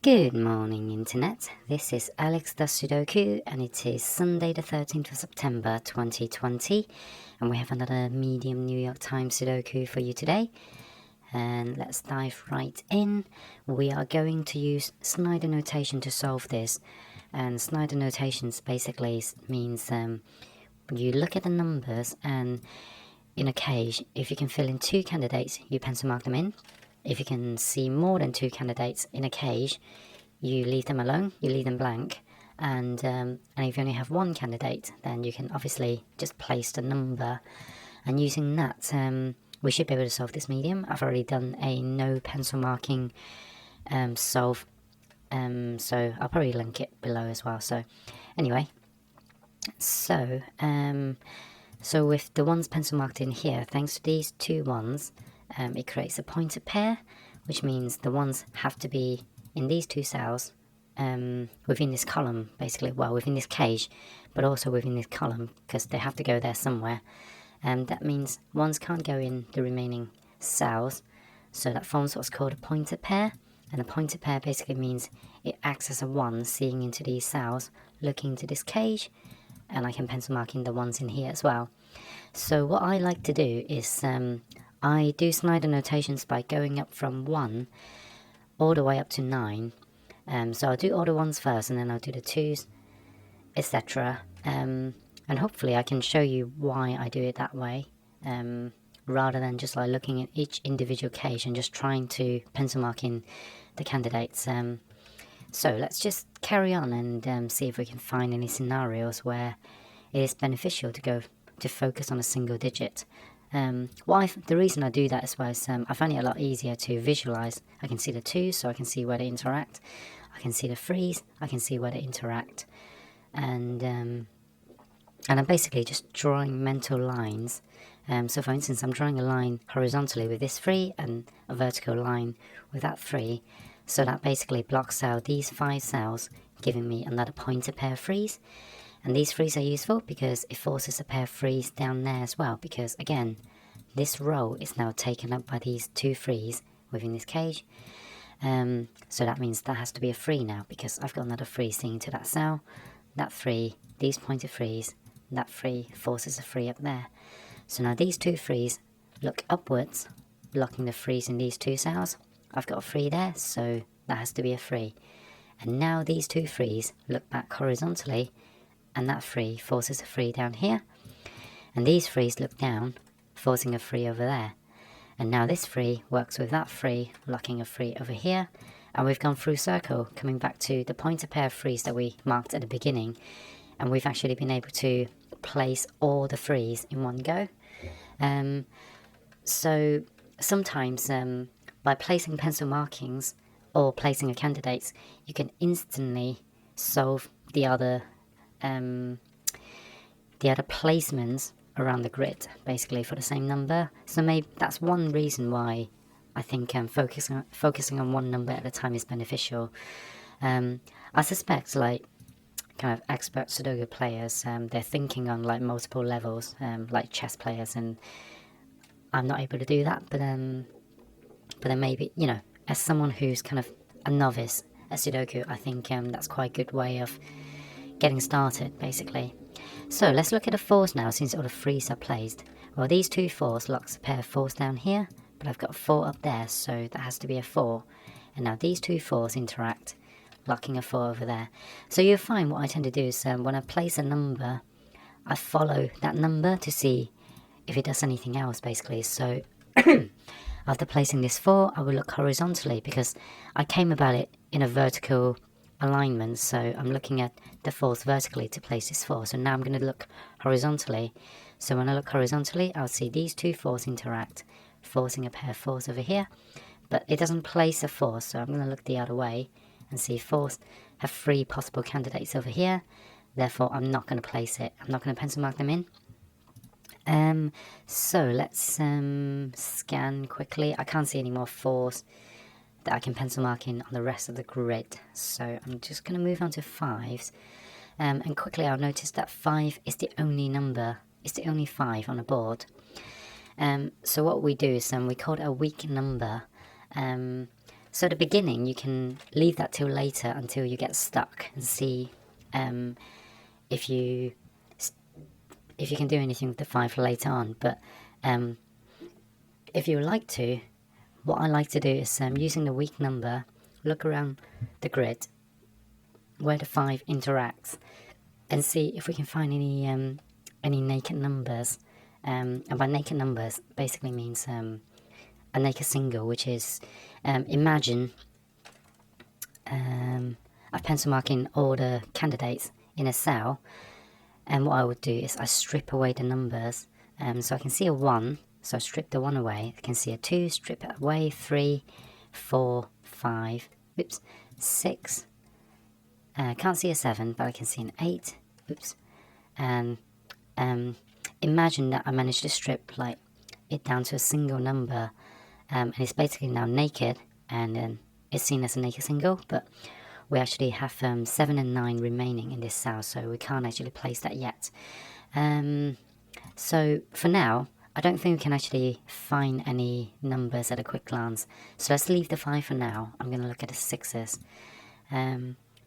Good morning, Internet. This is Alex the Sudoku, and it is Sunday the 13th of September 2020, and we have another medium New York Times Sudoku for you today. And let's dive right in. We are going to use Snyder notation to solve this, and Snyder notations basically means you look at the numbers, and in a cage, if you can fill in two candidates, you pencil mark them in. If you can see more than two candidates in a cage, you leave them alone, you leave them blank. And if you only have one candidate, then you can obviously just place the number. And using that, we should be able to solve this medium. I've already done a no pencil marking solve, so I'll probably link it below as well. So anyway, so with the ones pencil marked in here, thanks to these two ones, it creates a pointer pair, which means the ones have to be in these two cells within this column, basically, well, within this cage, but also within this column, because they have to go there somewhere. That means ones can't go in the remaining cells, so that forms what's called a pointer pair. And a pointer pair basically means it acts as a one seeing into these cells, looking into this cage, and I can pencil mark in the ones in here as well. So what I like to do is I do Snyder notations by going up from 1 all the way up to 9. So I'll do all the 1s first, and then I'll do the 2s, etc. And hopefully I can show you why I do it that way, rather than just like looking at each individual cage and just trying to pencil mark in the candidates. So let's just carry on and see if we can find any scenarios where it is beneficial to focus on a single digit. The reason I do that as well is I find it a lot easier to visualize. I can see the 2s, so I can see where they interact. I can see the 3s, I can see where they interact. And I'm basically just drawing mental lines. So for instance, I'm drawing a line horizontally with this 3 and a vertical line with that 3. So that basically blocks out these 5 cells, giving me another pointer pair of 3s. And these 3s are useful because it forces a pair of 3s down there as well, because again, this row is now taken up by these 2 3s within this cage. So that means that has to be a 3 now, because I've got another 3 sticking to that cell. That 3, these pointer 3s, that 3 forces a 3 up there. So now these 2 3s look upwards, blocking the 3s in these 2 cells. I've got a 3 there, so that has to be a 3. And now these 2 3s look back horizontally, and that 3 forces a 3 down here. And these 3s look down, forcing a 3 over there. And now this 3 works with that 3, locking a 3 over here. And we've gone through circle, coming back to the pointer pair of 3s that we marked at the beginning. And we've actually been able to place all the 3s in one go. So sometimes by placing pencil markings or placing a candidates, you can instantly solve the other placements around the grid, basically for the same number. So maybe that's one reason why I think focusing on one number at a time is beneficial. I suspect like kind of expert Sudoku players, they're thinking on like multiple levels, like chess players, and I'm not able to do that. But then maybe, you know, as someone who's kind of a novice at Sudoku, I think that's quite a good way of getting started, basically. So let's look at the 4s now, since all the 3s are placed. Well, these 2 4s locks a pair of 4s down here, but I've got a 4 up there, so that has to be a 4. And now these 2 4s interact, locking a 4 over there. So you'll find what I tend to do is when I place a number, I follow that number to see if it does anything else, basically. So after placing this 4, I will look horizontally, because I came about it in a vertical alignment, so I'm looking at the 4s vertically to place this 4. So now I'm going to look horizontally. So when I look horizontally, I'll see these 2 4s interact, forcing a pair of 4s over here, but it doesn't place a 4, so I'm going to look the other way and see 4s have 3 possible candidates over here. Therefore, I'm not going to place it. I'm not going to pencil mark them in. So let's scan quickly. I can't see any more 4s that I can pencil mark in on the rest of the grid. So I'm just going to move on to 5s. And quickly I'll notice that 5 is the only number, it's the only 5 on the board. So what we do is we call it a weak number. So at the beginning, you can leave that till later until you get stuck and see if you can do anything with the 5 later on. But if you would like to, what I like to do is using the week number, look around the grid where the 5 interacts and see if we can find any naked numbers. And by naked numbers basically means a naked single, which is imagine I've pencil marking all the candidates in a cell, and what I would do is I strip away the numbers. So I can see a 1, so I strip the 1 away. I can see a 2, strip it away, 3, 4, 5, oops, 6. I can't see a 7, but I can see an 8, oops. And imagine that I managed to strip like it down to a single number, and it's basically now naked, and it's seen as a naked single, but we actually have 7 and 9 remaining in this cell, so we can't actually place that yet. So for now, I don't think we can actually find any numbers at a quick glance, so let's leave the 5 for now. I'm going to look at the 6s.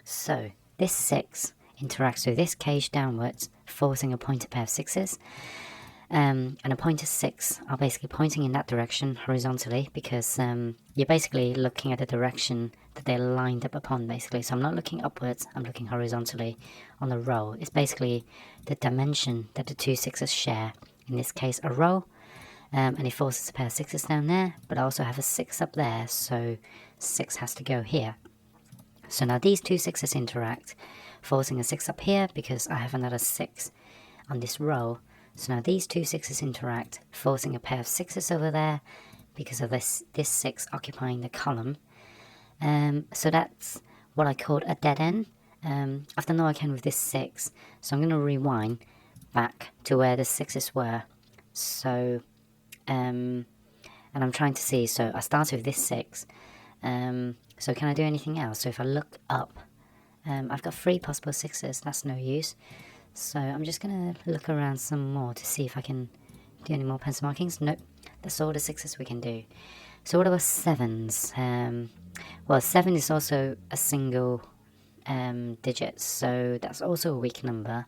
So this 6 interacts with this cage downwards, forcing a pointed pair of 6s. And a pointer 6 are basically pointing in that direction horizontally, because you're basically looking at the direction that they're lined up upon, basically. So I'm not looking upwards, I'm looking horizontally on the row. It's basically the dimension that the 2 6s share, in this case a row, and it forces a pair of 6s down there, but I also have a 6 up there, so 6 has to go here. So now these 2 6s interact, forcing a 6 up here because I have another 6 on this row. So now these 2 6s interact, forcing a pair of 6s over there because of this 6 occupying the column. So that's what I called a dead end. I've done all I can with this 6, so I'm going to rewind back to where the 6s were. So, and I'm trying to see, so I started with this 6. So can I do anything else? So if I look up, I've got 3 possible 6s, that's no use. So I'm just going to look around some more to see if I can do any more pencil markings. Nope, that's all the 6s we can do. So what about 7s? Well, 7 is also a single digit, so that's also a weak number.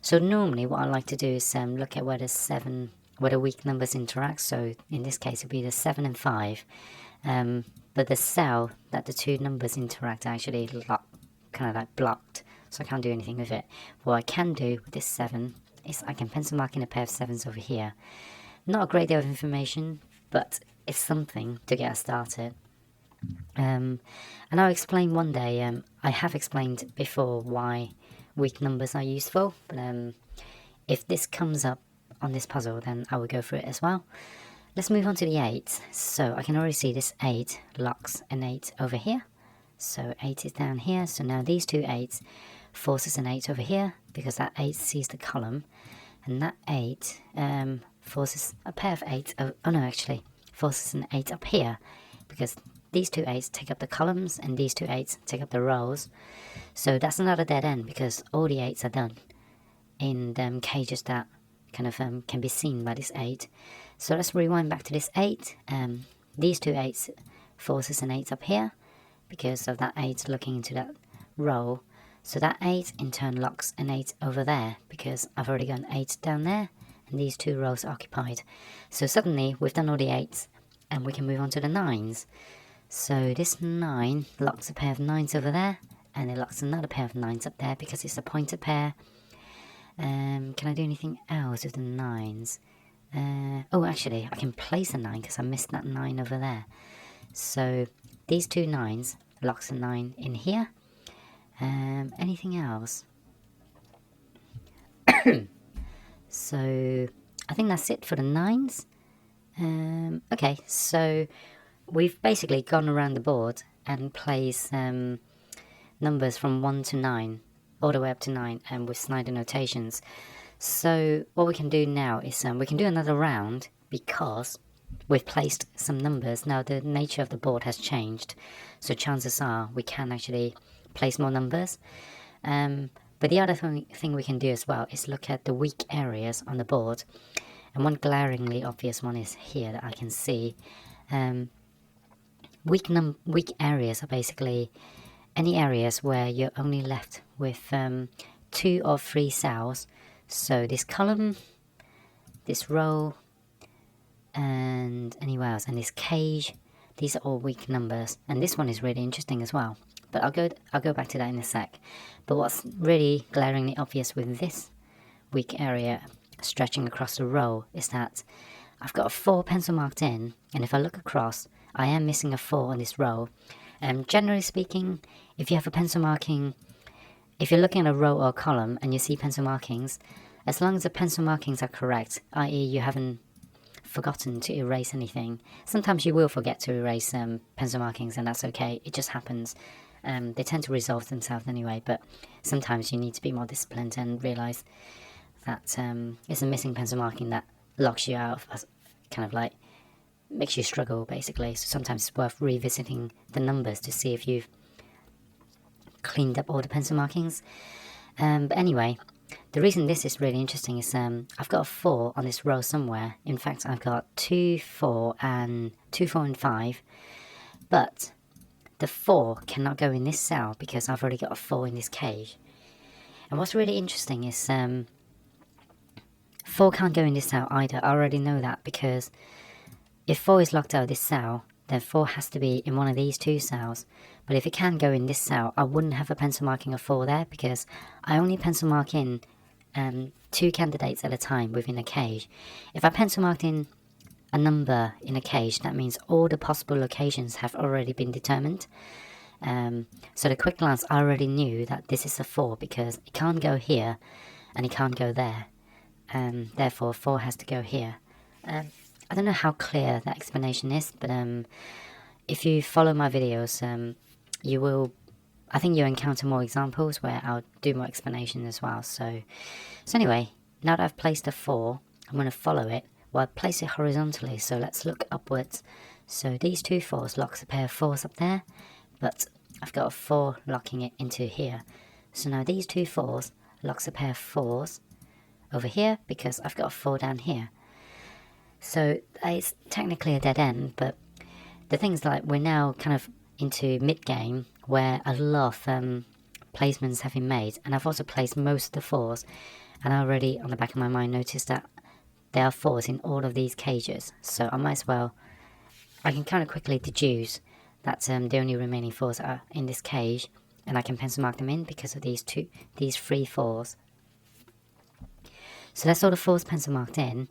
So normally what I like to do is look at where the weak numbers interact. So in this case it would be the 7 and 5. But the cell that the 2 numbers interact actually kind of like blocked, so I can't do anything with it. What I can do with this 7 is I can pencil mark in a pair of 7s over here. Not a great deal of information, but it's something to get us started. And I'll explain one day. I have explained before why weak numbers are useful, but if this comes up on this puzzle, then I will go through it as well. Let's move on to the 8. So I can already see this 8 locks an 8 over here. So 8 is down here, so now these 2 8s forces an 8 over here, because that 8 sees the column, and that 8 forces a pair of 8, forces an 8 up here, because these 2 8s take up the columns, and these 2 8s take up the rows. So that's another dead end, because all the 8s are done in cages that kind of can be seen by this 8. So let's rewind back to this 8. These 2 8s forces an 8 up here, because of that 8 looking into that row. So that 8 in turn locks an 8 over there, because I've already got an 8 down there, and these 2 rows are occupied. So suddenly we've done all the 8s, and we can move on to the 9s. So this 9 locks a pair of 9s over there, and it locks another pair of 9s up there, because it's a pointed pair. Can I do anything else with the 9s? Oh, actually, I can place a 9, because I missed that 9 over there. So these 2 9s locks a 9 in here. Anything else? So I think that's it for the 9s. Okay, so we've basically gone around the board and placed numbers from 1 to 9, all the way up to 9, and with Snyder notations. So what we can do now is we can do another round, because we've placed some numbers. Now the nature of the board has changed, so chances are we can actually place more numbers. But the other thing we can do as well is look at the weak areas on the board. And one glaringly obvious one is here that I can see. weak areas are basically any areas where you're only left with 2 or 3 cells. So this column, this row, and anywhere else, and this cage, these are all weak numbers. And this one is really interesting as well, but I'll go back to that in a sec. But what's really glaringly obvious with this weak area stretching across the row is that I've got a 4 pencil marked in, and if I look across, I am missing a 4 on this row. Generally speaking, if you have a pencil marking, if you're looking at a row or a column and you see pencil markings, as long as the pencil markings are correct, i.e. you haven't forgotten to erase anything. Sometimes you will forget to erase pencil markings, and that's okay, it just happens. They tend to resolve themselves anyway, but sometimes you need to be more disciplined and realise that it's a missing pencil marking that locks you out of, kind of like makes you struggle basically. So sometimes it's worth revisiting the numbers to see if you've cleaned up all the pencil markings. But anyway, the reason this is really interesting is I've got a 4 on this row somewhere. In fact, I've got 2, 4 and 5, but the 4 cannot go in this cell because I've already got a 4 in this cage. And what's really interesting is 4 can't go in this cell either. I already know that, because if 4 is locked out of this cell, then 4 has to be in one of these 2 cells. But if it can go in this cell, I wouldn't have a pencil marking of 4 there, because I only pencil mark in 2 candidates at a time within a cage. If I pencil marked in a number in a cage, that means all the possible locations have already been determined. So at a quick glance, I already knew that this is a 4 because it can't go here and it can't go there. Therefore 4 has to go here. I don't know how clear that explanation is, but if you follow my videos, you will, I think you'll encounter more examples where I'll do more explanation as well. So anyway, now that I've placed a 4, I'm going to follow it. Well, I place it horizontally, so let's look upwards. So these 2 4s locks a pair of 4s up there, but I've got a 4 locking it into here. So now these 2 4s locks a pair of 4s over here, because I've got a 4 down here. So it's technically a dead end, but the thing's like we're now kind of into mid-game where a lot of placements have been made, and I've also placed most of the 4s, and I already on the back of my mind noticed that there are 4s in all of these cages, so I might as well, I can kind of quickly deduce that the only remaining 4s are in this cage, and I can pencil mark them in because of these 3 4s. So that's all the 4s pencil marked in.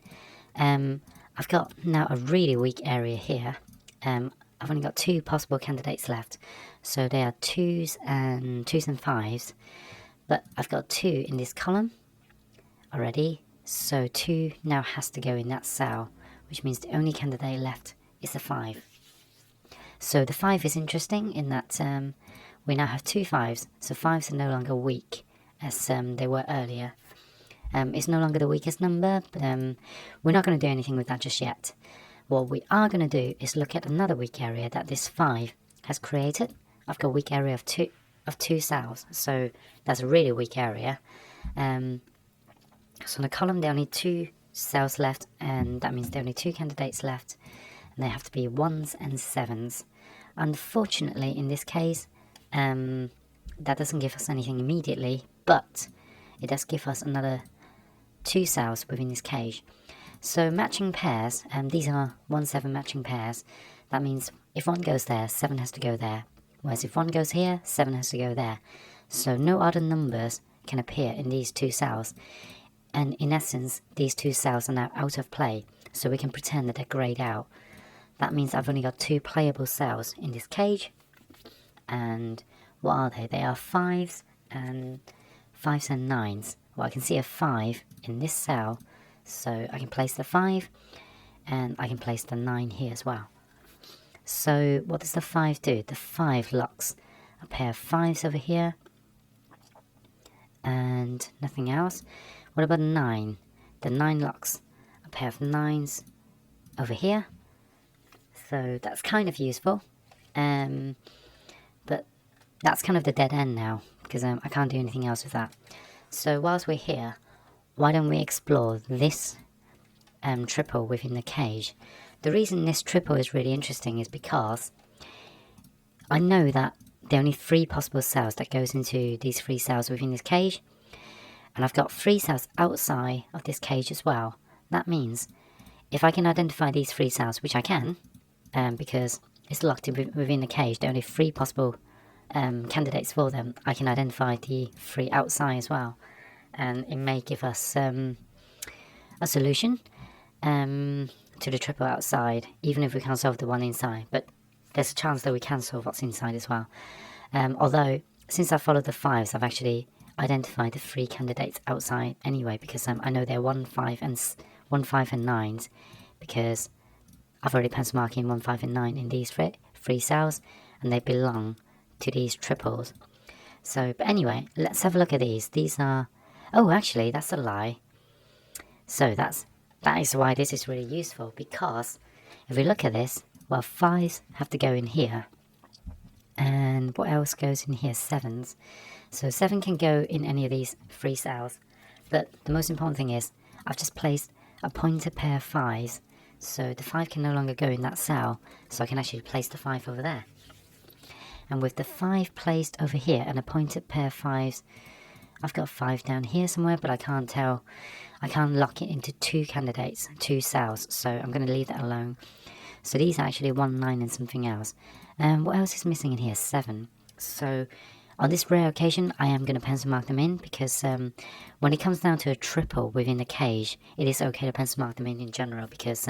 I've got now a really weak area here. I've only got 2 possible candidates left, so they are 2s and 5s, but I've got 2 in this column already, so 2 now has to go in that cell, which means the only candidate left is a 5. So the 5 is interesting in that we now have 2 5s, so 5s are no longer weak as they were earlier. It's no longer the weakest number, but we're not going to do anything with that just yet. What we are going to do is look at another weak area that this 5 has created. I've got a weak area of 2 cells, so that's a really weak area. So in the column there are only 2 cells left, and that means there are only 2 candidates left, and they have to be 1s and 7s. Unfortunately, in this case, that doesn't give us anything immediately, but it does give us another 2 cells within this cage. So matching pairs, these are 1 7 matching pairs. That means if 1 goes there, 7 has to go there. Whereas if 1 goes here, 7 has to go there. So no other numbers can appear in these 2 cells. And in essence, these 2 cells are now out of play. So we can pretend that they're grayed out. That means I've only got 2 playable cells in this cage. And what are they? They are 5s and 9s. Well, I can see a 5 in this cell, so I can place the 5, and I can place the 9 here as well. So what does the 5 do? The 5 locks a pair of 5s over here, and nothing else. What about 9? The 9 locks a pair of 9s over here, so that's kind of useful, but that's kind of the dead end now, because I can't do anything else with that. So whilst we're here, why don't we explore this triple within the cage? The reason this triple is really interesting is because I know that there are only 3 possible cells that goes into these 3 cells within this cage. And I've got 3 cells outside of this cage as well. That means if I can identify these 3 cells, which I can, because it's locked in within the cage, there are only 3 possible candidates for them. I can identify the 3 outside as well. And it may give us a solution to the triple outside, even if we can't solve the one inside. But there's a chance that we can solve what's inside as well. Although, since I followed the 5s, I've actually identified the 3 candidates outside anyway, because I know they're 1, 5 and 9s, because I've already pencil marking 1, 5 and 9 in these 3 cells, and they belong to these triples. So, but anyway, let's have a look at these. These are, oh, actually, that's a lie. So that is why this is really useful, because if we look at this, well, 5s have to go in here, and what else goes in here? 7s. So 7 can go in any of these 3 cells, but the most important thing is I've just placed a pointed pair of 5s, so the 5 can no longer go in that cell, so I can actually place the 5 over there. And with the 5 placed over here and a pointed pair of 5s, I've got 5 down here somewhere, but I can't tell. I can't lock it into 2 candidates, 2 cells, so I'm going to leave that alone. So these are actually 1, 9 and something else. What else is missing in here? 7. So on this rare occasion, I am going to pencil mark them in, because when it comes down to a triple within the cage, it is okay to pencil mark them in general, because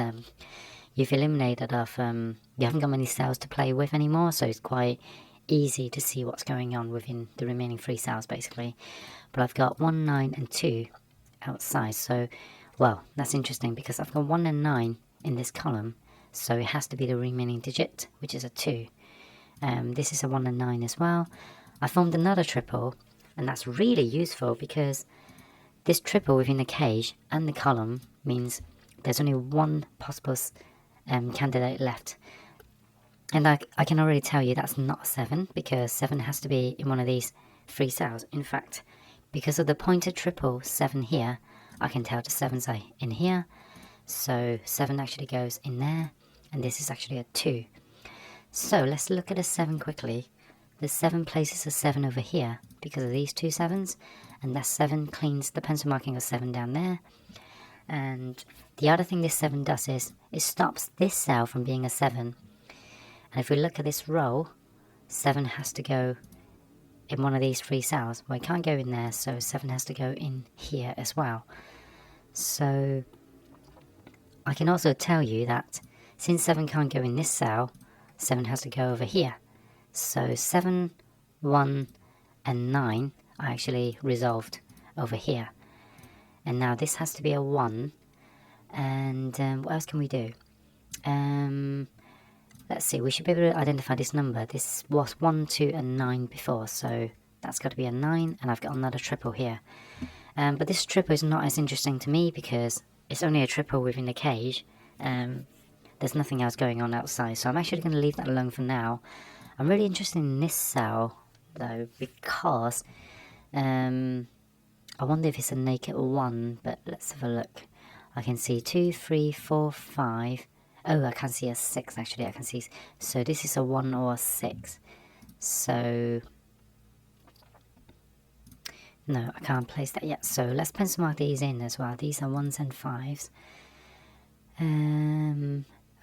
you've eliminated you haven't got many cells to play with anymore, so it's quite easy to see what's going on within the remaining 3 cells basically. But I've got 1, 9 and 2 outside, so well, that's interesting, because I've got 1 and 9 in this column, so it has to be the remaining digit, which is a 2. This is a 1 and 9 as well. I formed another triple, and that's really useful, because this triple within the cage and the column means there's only 1 possible candidate left. And I can already tell you that's not 7, because 7 has to be in one of these 3 cells. In fact, because of the pointed triple 7 here, I can tell the 7s are in here. So 7 actually goes in there, and this is actually a 2. So let's look at a 7 quickly. The 7 places a 7 over here because of these 2 7s, and that 7 cleans the pencil marking of 7 down there. And the other thing this 7 does is it stops this cell from being a 7. And if we look at this row, 7 has to go in one of these 3 cells. Well, it can't go in there, so 7 has to go in here as well. So I can also tell you that since 7 can't go in this cell, 7 has to go over here. So 7, 1 and 9 are actually resolved over here. And now this has to be a 1. And what else can we do? Let's see, we should be able to identify this number. This was 1, 2 and 9 before, so that's got to be a 9, and I've got another triple here. But this triple is not as interesting to me because it's only a triple within the cage. There's nothing else going on outside, so I'm actually going to leave that alone for now. I'm really interested in this cell, though, because I wonder if it's a naked 1, but let's have a look. I can see 2, 3, 4, 5. Oh, I can see a 6 actually. I can see. So this is a 1 or a 6. So no, I can't place that yet. So let's pencil mark these in as well. These are 1s and 5s.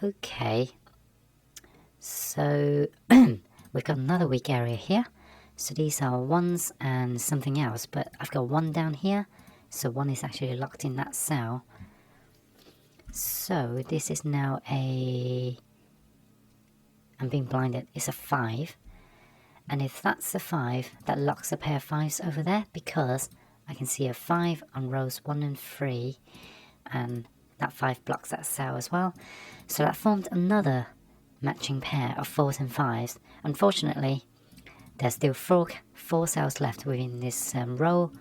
Okay. So we've got another weak area here. So these are 1s and something else, but I've got 1 down here. So 1 is actually locked in that cell. So this is now I'm being blinded, it's a 5. And if that's a 5, that locks a pair of 5s over there, because I can see a 5 on rows 1 and 3, and that 5 blocks that cell as well. So that formed another matching pair of 4s and 5s. Unfortunately, there's still 4 cells left within this row,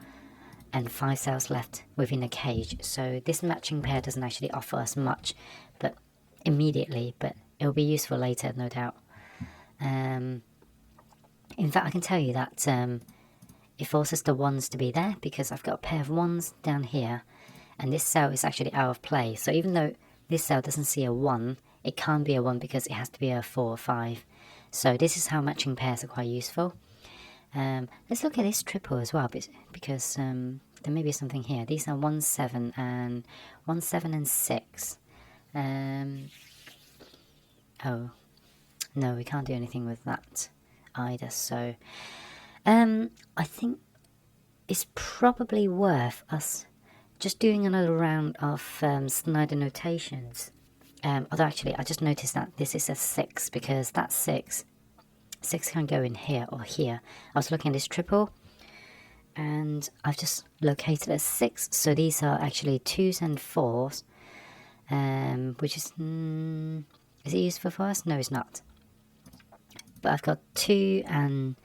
and 5 cells left within a cage. So this matching pair doesn't actually offer us much, but immediately, but it will be useful later, no doubt. In fact, I can tell you that it forces the 1s to be there, because I've got a pair of 1s down here, and this cell is actually out of play. So even though this cell doesn't see a 1, it can't be a 1 because it has to be a 4 or 5. So this is how matching pairs are quite useful. Let's look at this triple as well, because there may be something here. These are 1 7 and 1 7 and 6. Oh no, we can't do anything with that either. So I think it's probably worth us just doing another round of Snyder notations. Although actually I just noticed that this is a 6, because that's 6 can go in here or here. I was looking at this triple and I've just located a 6, so these are actually 2s and 4s, which is it useful for us? No, it's not. But I've got 2 and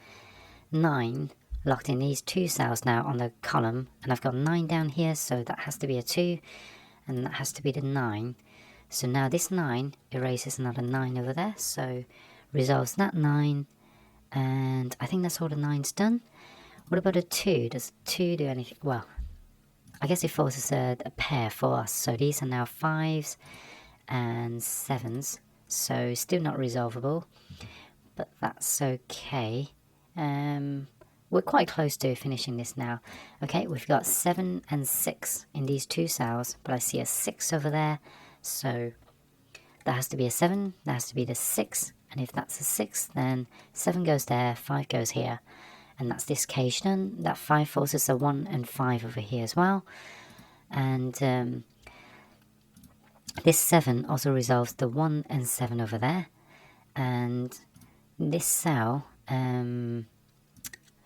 9 locked in these 2 cells now on the column, and I've got 9 down here, so that has to be a 2 and that has to be the 9. So now this 9 erases another 9 over there, so resolves that 9, and I think that's all the 9's done. What about a 2? Does 2 do anything? Well, I guess it forces a pair for us, so these are now 5s and 7s, so still not resolvable, but that's okay. We're quite close to finishing this now. Okay, we've got 7 and 6 in these 2 cells, but I see a 6 over there, so that has to be a 7, that has to be the 6, and if that's a 6, then 7 goes there, 5 goes here, and that's this cage done. That 5 forces a 1 and 5 over here as well, and this 7 also resolves the 1 and 7 over there, and this cell,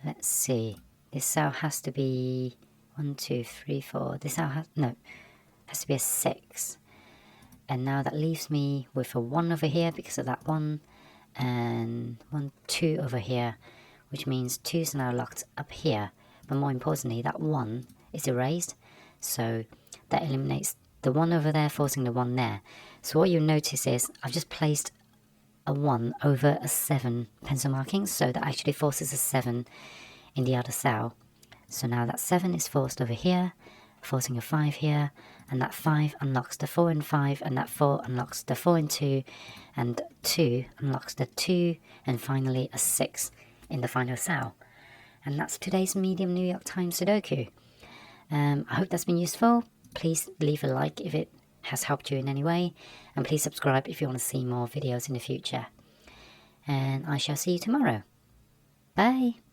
let's see, this cell has to be 1, 2, 3, 4, this cell has to be a 6, and now that leaves me with a 1 over here because of that 1, and 1, 2 over here, which means 2's now locked up here, but more importantly that 1 is erased, so that eliminates the 1 over there, forcing the 1 there. So what you notice is I've just placed a 1 over a 7 pencil marking, so that actually forces a 7 in the other cell. So now that 7 is forced over here, forcing a 5 here, and that 5 unlocks the 4 and 5, and that 4 unlocks the 4 and 2, and 2 unlocks the 2, and finally a 6 in the final cell. And that's today's medium New York Times Sudoku. I hope that's been useful. Please leave a like if it has helped you in any way, and please subscribe if you want to see more videos in the future. And I shall see you tomorrow. Bye!